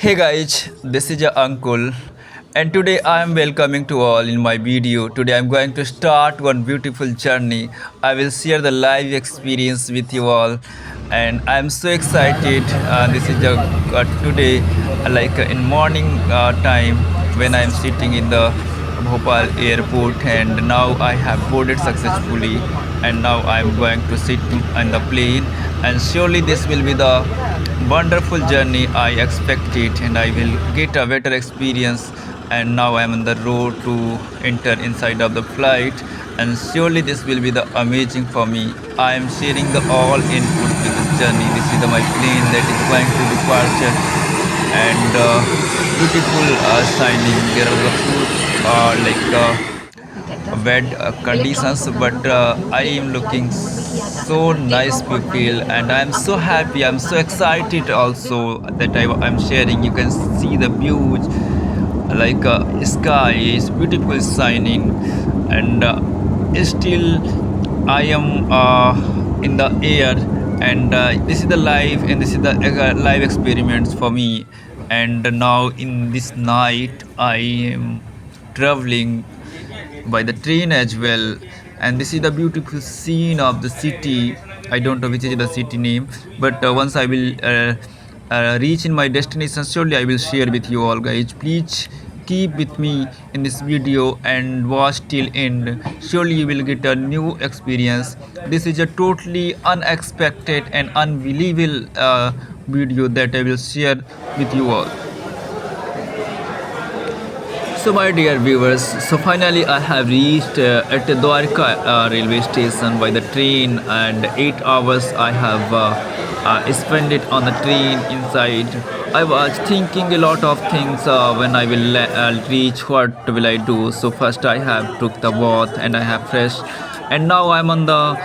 Hey guys, this is your uncle, and today I am welcoming to all in my video. Today I am going to start one beautiful journey. I will share the live experience with you all, and I am so excited. This is today, in morning time when I am sitting in the Bhopal airport, and now I have boarded successfully, and now I am going to sit in the plane, and surely this will be the wonderful journey I expected, and I will get a better experience. And now I am on the road to enter inside of the flight, and surely this will be the amazing for me. I am sharing the all input with this journey. This is my plane that is going to departure, and beautiful signing. There are the food bad conditions, but I am looking so nice people, and I am so happy. I'm so excited also that I'm sharing. You can see the views, sky is beautiful shining, and still I am in the air, and this is the live, and this is the live experiments for me. And now in this night I am traveling by the train as well, and this is the beautiful scene of the city. I don't know which is the city name, but once I will reach in my destination, surely I will share with you all guys. Please keep with me in this video and watch till end. Surely you will get a new experience. This is a totally unexpected and unbelievable video that I will share with you all. So my dear viewers, so finally I have reached at the Dwarka railway station by the train, and 8 hours I have spent it on the train inside. I was thinking a lot of things when I will reach, what will I do. So first I have took the bath and I have fresh, and now I'm on the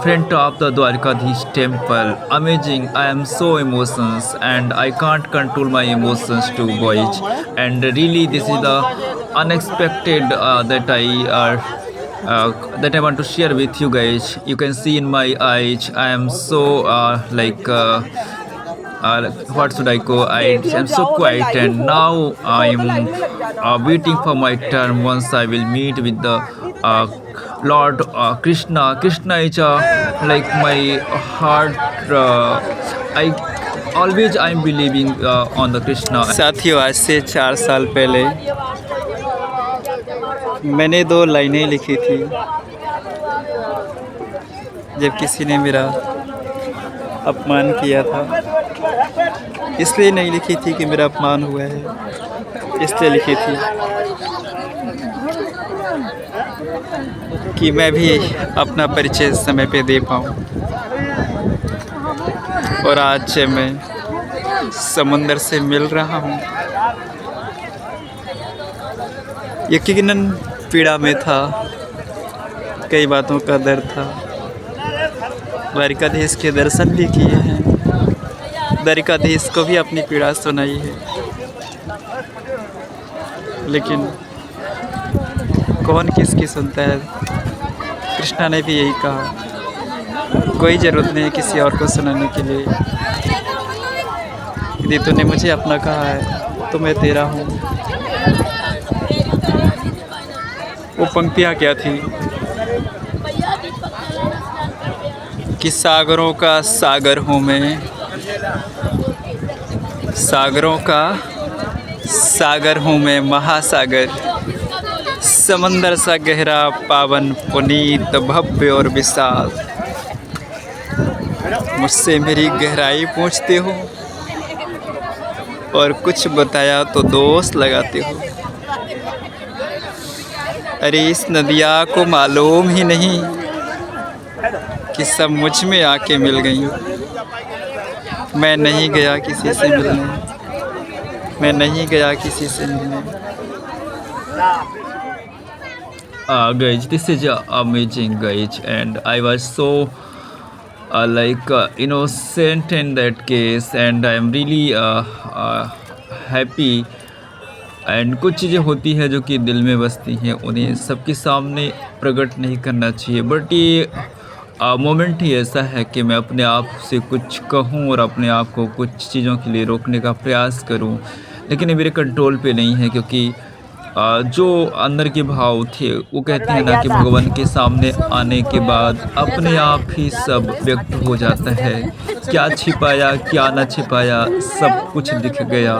front of the Dwarkadhish temple. Amazing! I am so emotions, and I can't control my emotions too, boys. And really, this is the unexpected that I want to share with you guys. You can see in my eyes, I am so what should I go? I am so quiet, and now I am waiting for my turn. Once I will meet with the Lord Krishna. Krishna is like my heart. I always I am believing on the Krishna. साथियों, आज से 4 साल पहले मैंने 2 लाइनें लिखी थी जब किसी ने मेरा अपमान किया था। इसलिए नहीं लिखी थी कि मेरा अपमान हुआ है, इसलिए लिखी थी कि मैं भी अपना परिचय समय पे दे पाऊँ। और आज मैं समुंदर से मिल रहा हूँ। यकीनन पीड़ा में था, कई बातों का डर था। द्वारिकाधीश के दर्शन भी किए हैं, द्वारिकाधीश को भी अपनी पीड़ा सुनाई है, लेकिन कौन किसकी सुनता है। कृष्णा ने भी यही कहा, कोई ज़रूरत नहीं है किसी और को सुनाने के लिए। यदि तूने मुझे अपना कहा है तो मैं तेरा हूँ। वो पंक्तियाँ क्या थी कि सागरों का सागर हूँ मैं, सागरों का सागर हूँ मैं, महासागर, समंदर सा गहरा, पावन, पुनीत, भव्य और विशाल। मुझसे मेरी गहराई पूछते हो और कुछ बताया तो दोष लगाते हो। अरे इस नदिया को मालूम ही नहीं कि सब मुझ में आके मिल गई। मैं नहीं गया किसी से मिलने, मैं नहीं गया किसी से मिलने। Guys, this is amazing, guys, and I was so innocent in that case, and I am really happy. And कुछ चीज़ें होती हैं जो कि दिल में बसती हैं, उन्हें सबके सामने प्रकट नहीं करना चाहिए, बट ये मोमेंट ही ऐसा है कि मैं अपने आप से कुछ कहूँ और अपने आप को कुछ चीज़ों के लिए रोकने का प्रयास करूँ, लेकिन ये मेरे कंट्रोल पे नहीं है, क्योंकि जो अंदर के भाव थे वो कहते हैं ना कि भगवान के सामने आने के बाद अपने आप ही सब व्यक्त हो जाता है। क्या छिपाया क्या ना छिपाया सब कुछ दिख गया।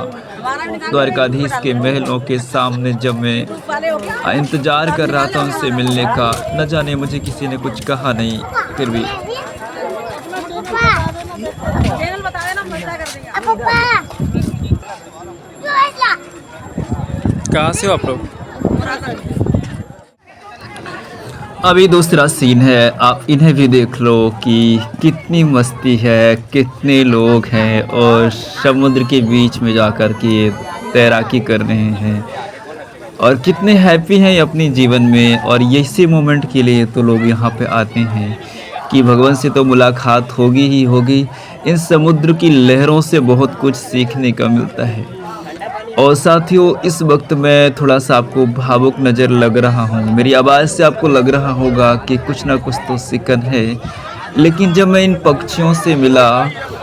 द्वारकाधीश के महलों के सामने जब मैं इंतज़ार कर रहा था उनसे मिलने का, न जाने मुझे किसी ने कुछ कहा नहीं, फिर भी कहाँ से हो आप लोग? अभी दूसरा सीन है, आप इन्हें भी देख लो कि कितनी मस्ती है, कितने लोग हैं और समुद्र के बीच में जाकर के ये तैराकी कर रहे हैं और कितने हैप्पी हैं ये अपने जीवन में। और इसी मोमेंट के लिए तो लोग यहाँ पे आते हैं कि भगवान से तो मुलाकात होगी ही होगी। इन समुद्र की लहरों से बहुत कुछ सीखने का मिलता है। और साथियों, इस वक्त मैं थोड़ा सा आपको भावुक नज़र लग रहा हूँ। मेरी आवाज़ से आपको लग रहा होगा कि कुछ ना कुछ तो सिकन है, लेकिन जब मैं इन पक्षियों से मिला,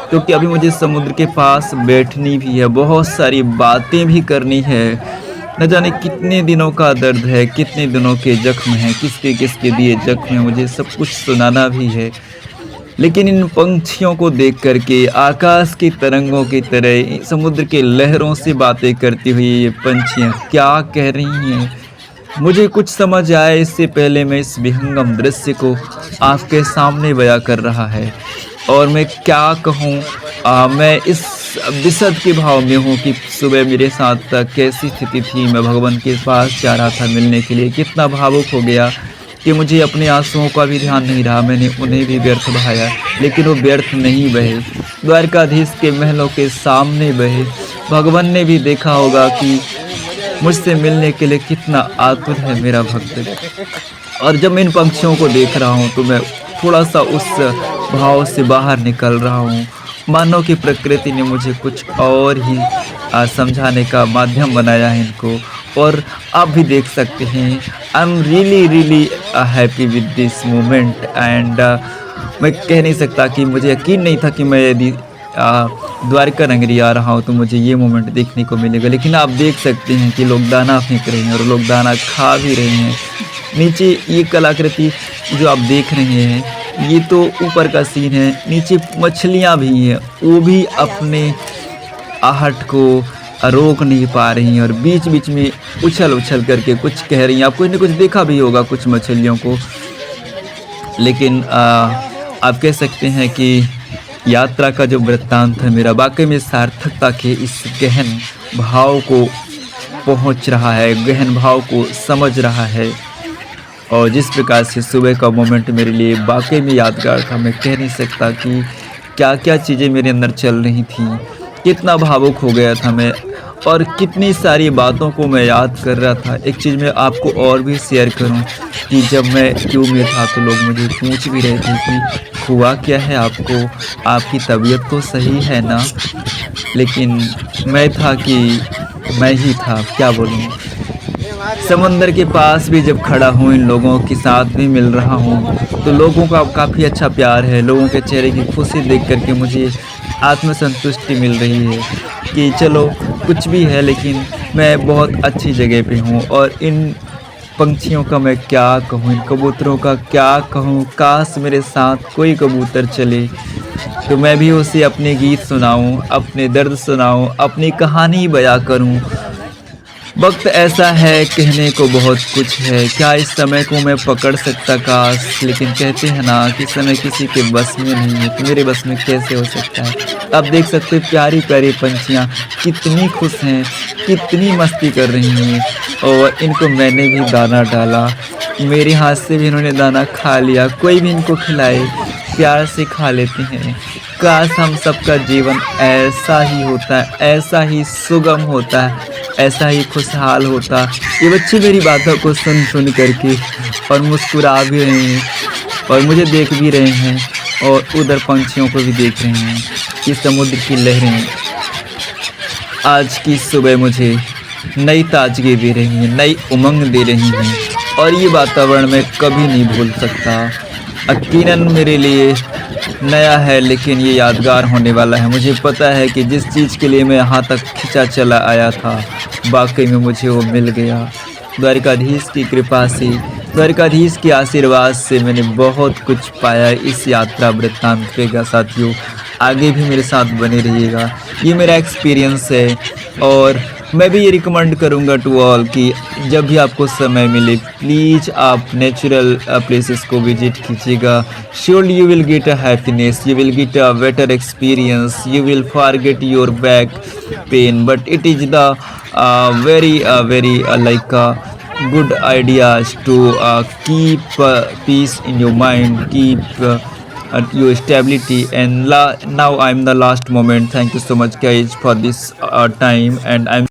क्योंकि अभी मुझे समुद्र के पास बैठनी भी है, बहुत सारी बातें भी करनी है, न जाने कितने दिनों का दर्द है, कितने दिनों के जख्म हैं, किसके किसके दिए जख्म हैं, मुझे सब कुछ सुनाना भी है। लेकिन इन पंछियों को देख करके आकाश की तरंगों की तरह समुद्र के लहरों से बातें करती हुई ये पंछियाँ क्या कह रही हैं, मुझे कुछ समझ आए इससे पहले मैं इस विहंगम दृश्य को आपके सामने बयां कर रहा है। और मैं क्या कहूँ, मैं इस विषद के भाव में हूँ कि सुबह मेरे साथ कैसी स्थिति थी। मैं भगवान के पास जा रहा था मिलने के लिए, कितना भावुक हो गया कि मुझे अपने आंसुओं का भी ध्यान नहीं रहा। मैंने उन्हें भी व्यर्थ बहाया, लेकिन वो व्यर्थ नहीं बहे, द्वारकाधीश के महलों के सामने बहे। भगवान ने भी देखा होगा कि मुझसे मिलने के लिए कितना आतुर है मेरा भक्त। और जब मैं इन पंछियों को देख रहा हूँ तो मैं थोड़ा सा उस भाव से बाहर निकल रहा हूँ। मानो कि प्रकृति ने मुझे कुछ और ही समझाने का माध्यम बनाया है इनको। और आप भी देख सकते हैं, I am really happy with this moment. And मैं कह नहीं सकता कि मुझे यकीन नहीं था कि मैं यदि द्वारका नगरी आ रहा हूँ तो मुझे ये मोमेंट देखने को मिलेगा। लेकिन आप देख सकते हैं कि लोग दाना फेंक रहे हैं और लोग दाना खा भी रहे हैं। नीचे ये कलाकृति जो आप देख रहे हैं, ये तो ऊपर का सीन है। नीचे मछलियाँ भी हैं, वो भी अपने आहट को रोक नहीं पा रही हैं और बीच बीच में उछल उछल करके कुछ कह रही हैं। आप कोई ना कुछ देखा भी होगा कुछ मछलियों को। लेकिन आप कह सकते हैं कि यात्रा का जो वृत्तांत है मेरा वाकई में सार्थकता के इस गहन भाव को पहुंच रहा है, गहन भाव को समझ रहा है। और जिस प्रकार से सुबह का मोमेंट मेरे लिए वाकई में यादगार था, मैं कह नहीं सकता कि क्या क्या चीज़ें मेरे अंदर चल रही थी, कितना भावुक हो गया था मैं और कितनी सारी बातों को मैं याद कर रहा था। एक चीज़ मैं आपको और भी शेयर करूं कि जब मैं क्यू में था तो लोग मुझे पूछ भी रहे थे कि हुआ क्या है आपको, आपकी तबीयत तो सही है ना। लेकिन मैं था कि मैं ही था, क्या बोलूँ। समंदर के पास भी जब खड़ा हूँ, इन लोगों के साथ भी मिल रहा हूँ, तो लोगों का काफ़ी अच्छा प्यार है। लोगों के चेहरे की खुशी देख करके मुझे आत्मसंतुष्टि मिल रही है कि चलो कुछ भी है, लेकिन मैं बहुत अच्छी जगह पे हूँ। और इन पंछियों का मैं क्या कहूँ, इन कबूतरों का क्या कहूँ। काश मेरे साथ कोई कबूतर चले तो मैं भी उसे अपने गीत सुनाऊँ, अपने दर्द सुनाऊँ, अपनी कहानी बयां करूँ। वक्त ऐसा है, कहने को बहुत कुछ है, क्या इस समय को मैं पकड़ सकता काश। लेकिन कहते हैं ना कि समय किसी के बस में नहीं है, तो मेरे बस में कैसे हो सकता है। आप देख सकते हैं प्यारी प्यारी पंछियाँ कितनी खुश हैं, कितनी मस्ती कर रही हैं। और इनको मैंने भी दाना डाला, मेरे हाथ से भी इन्होंने दाना खा लिया। कोई भी इनको खिलाए, प्यार से खा लेते हैं। काश हम सबका जीवन ऐसा ही होता, ऐसा ही सुगम होता, ऐसा ही खुशहाल होता। ये बच्चे मेरी बातों को सुन सुन करके और मुस्कुरा भी रहे हैं और मुझे देख भी रहे हैं और उधर पंछियों को भी देख रहे हैं कि समुद्र की लहरें आज की सुबह मुझे नई ताजगी दे रही हैं, नई उमंग दे रही हैं। और ये वातावरण मैं कभी नहीं भूल सकता। यकीनन मेरे लिए नया है, लेकिन ये यादगार होने वाला है। मुझे पता है कि जिस चीज़ के लिए मैं यहाँ तक खिंचा चला आया था, वाकई में मुझे वो मिल गया। द्वारिकाधीश की कृपा से, द्वारिकाधीश के आशीर्वाद से मैंने बहुत कुछ पाया इस यात्रा वृत्तांत पे का। साथियों, आगे भी मेरे साथ बने रहिएगा। ये मेरा एक्सपीरियंस है और मैं भी ये रिकमेंड करूँगा टू ऑल कि जब भी आपको समय मिले प्लीज़ आप नेचुरल प्लेसेस को विजिट कीजिएगा। Surely you will get a happiness, you will get a better experience, you will forget your back pain, but it is the very like good ideas to keep peace in your mind, keep your stability. And now I'm the last moment. Thank you so much guys for this time, and I'm